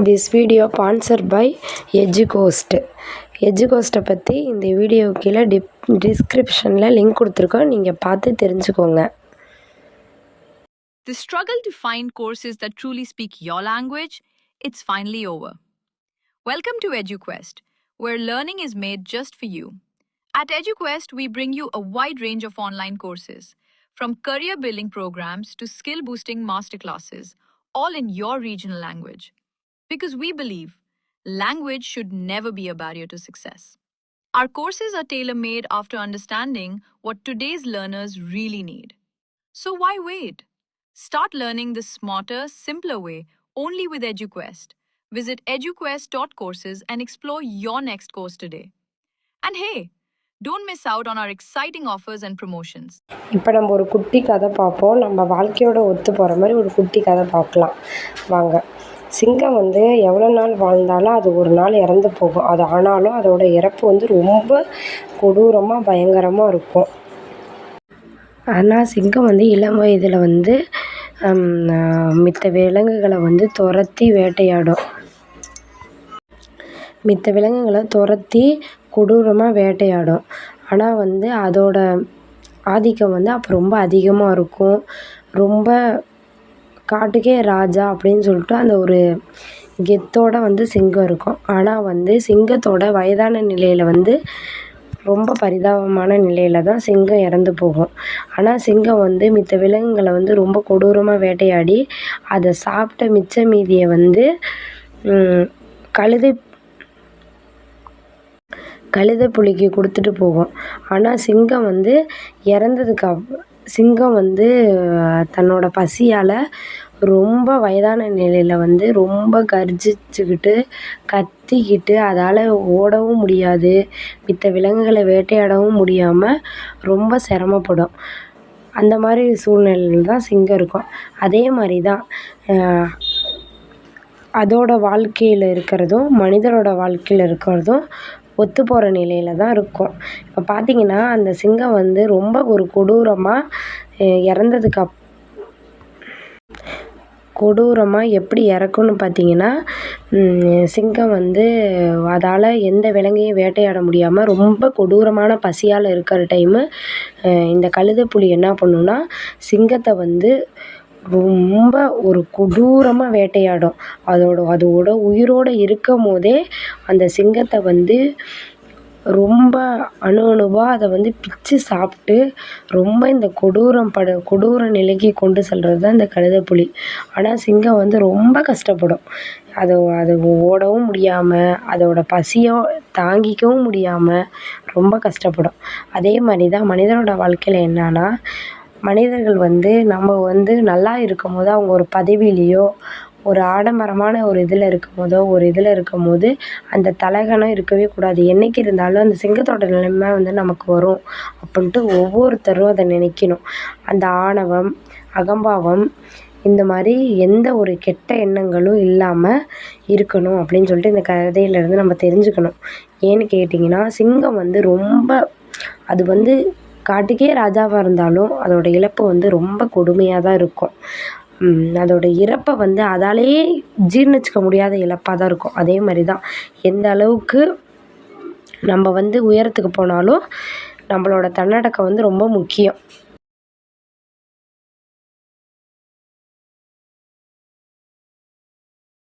This video sponsored by Educost. எஜுகோஸ்ட்டை பற்றி இந்த வீடியோ கீழே டிஸ்கிரிப்ஷனில் லிங்க் கொடுத்துருக்கோம், நீங்கள் பார்த்து தெரிஞ்சுக்கோங்க. The struggle to find courses that truly speak your language, it's finally over. Welcome to EduQuest, where learning is made just for you. At EduQuest, we bring you a wide range of online courses, from career building programs to skill boosting masterclasses, all in your regional language. Because we believe language should never be a barrier to success. Our courses are tailor-made after understanding what today's learners really need. So why wait? Start learning the smarter, simpler way only with EduQuest. Visit eduquest.courses and explore your next course today. And hey, don't miss out on our exciting offers and promotions. இப்போ நம்ம ஒரு குட்டி கதை பார்ப்போம். நம்ம வாழ்க்கையோட ஒத்து போகிற மாதிரி ஒரு குட்டி கதை பார்க்கலாம் வாங்க. சிங்கம் எவ்வளோ நாள் வாழ்ந்தாலும் அது ஒரு நாள் இறந்து போகும். அது ஆனாலும் அதோட இறப்பு ரொம்ப கொடூரமாக பயங்கரமாக இருக்கும். ஆனால் சிங்கம் இளம் வயதில் மித்த விலங்குகளை துரத்தி வேட்டையாடும். மித்த விலங்குகளை துரத்தி கொடூரமாக வேட்டையாடும். ஆனால் அதோட ஆதிக்கம் அப்போ ரொம்ப அதிகமாக இருக்கும். ரொம்ப காட்டுக்கே ராஜா அப்படின்னு சொல்லிட்டு அந்த ஒரு கெத்தோட சிங்கம் இருக்கும். ஆனால் சிங்கத்தோட வயதான நிலையில் ரொம்ப பரிதாபமான நிலையில் தான் சிங்கம் இறந்து போகும். ஆனால் சிங்கம் மித்த விலங்குகளை ரொம்ப கொடூரமாக வேட்டையாடி அதை சாப்பிட்ட மிச்ச மீதியை கழுதை புலிக்கு கொடுத்துட்டு போகும். ஆனால் சிங்கம் இறந்ததுக்கு சிங்கம் தன்னோட பசியால் ரொம்ப வயதான நிலையில் ரொம்ப கர்ஜிச்சுக்கிட்டு கத்திக்கிட்டு அதால் ஓடவும் முடியாது, மித்த விலங்குகளை வேட்டையாடவும் முடியாமல் ரொம்ப சிரமப்படும். அந்த மாதிரி சூழ்நிலையில் தான் சிங்கம் இருக்கும். அதே மாதிரி தான் அதோட வாழ்க்கையில் இருக்கிறதும் மனிதரோட வாழ்க்கையில் இருக்கிறதும் ஒத்து போகிற நிலையில் தான் இருக்கும். இப்போ பார்த்திங்கன்னா அந்த சிங்கம் ரொம்ப ஒரு கொடூரமாக எப்படி இறக்கும்னு பார்த்திங்கன்னா, சிங்கம் அதால் எந்த விலங்கையும் வேட்டையாட முடியாமல் ரொம்ப கொடூரமான பசியால் இருக்கிற டைமு இந்த கழுதை புலி என்ன பண்ணுன்னா சிங்கத்தை ரொம்ப ஒரு கொடூரமாக வேட்டையாடும். அதோட உயிரோடு இருக்கும் போதே அந்த சிங்கத்தை ரொம்ப அணுவாக அதை பிச்சு சாப்பிட்டு ரொம்ப இந்த கொடூர நிலைக்கு கொண்டு செல்வது தான் இந்த கழுதை புலி. ஆனால் சிங்கம் ரொம்ப கஷ்டப்படும். அது ஓடவும் முடியாமல் அதோட பசியை தாங்கிக்கவும் முடியாமல் ரொம்ப கஷ்டப்படும். அதே மாதிரி தான் மனிதனோட வாழ்க்கையில் என்னன்னா, மனிதர்கள் நம்ம நல்லா இருக்கும் போது அவங்க ஒரு பதவியிலையோ ஒரு ஆடம்பரமான ஒரு இதில் இருக்கும் போது அந்த தலகணம் இருக்கவே கூடாது. என்றைக்கு இருந்தாலும் அந்த சிங்கத்தோட நிலைமை நமக்கு வரும் அப்படின்ட்டு ஒவ்வொருத்தரும் அதை நினைக்கணும். அந்த ஆணவம், அகம்பாவம் இந்த மாதிரி எந்த ஒரு கெட்ட எண்ணங்களும் இல்லாமல் இருக்கணும் அப்படின்னு சொல்லிட்டு இந்த கதையிலேருந்து நம்ம தெரிஞ்சுக்கணும். ஏன்னு கேட்டிங்கன்னா, சிங்கம் ரொம்ப அது காட்டுக்கே ராஜாவாக இருந்தாலும் அதோட இழப்பு ரொம்ப கொடுமையாக தான் இருக்கும். அதோட இறப்பை அதாலேயே ஜீர்ணிச்சிக்க முடியாத இழப்பாக தான் இருக்கும். அதே மாதிரி தான் எந்த அளவுக்கு நம்ம உயரத்துக்கு போனாலும் நம்மளோட தன்னடக்கம் ரொம்ப முக்கியம்.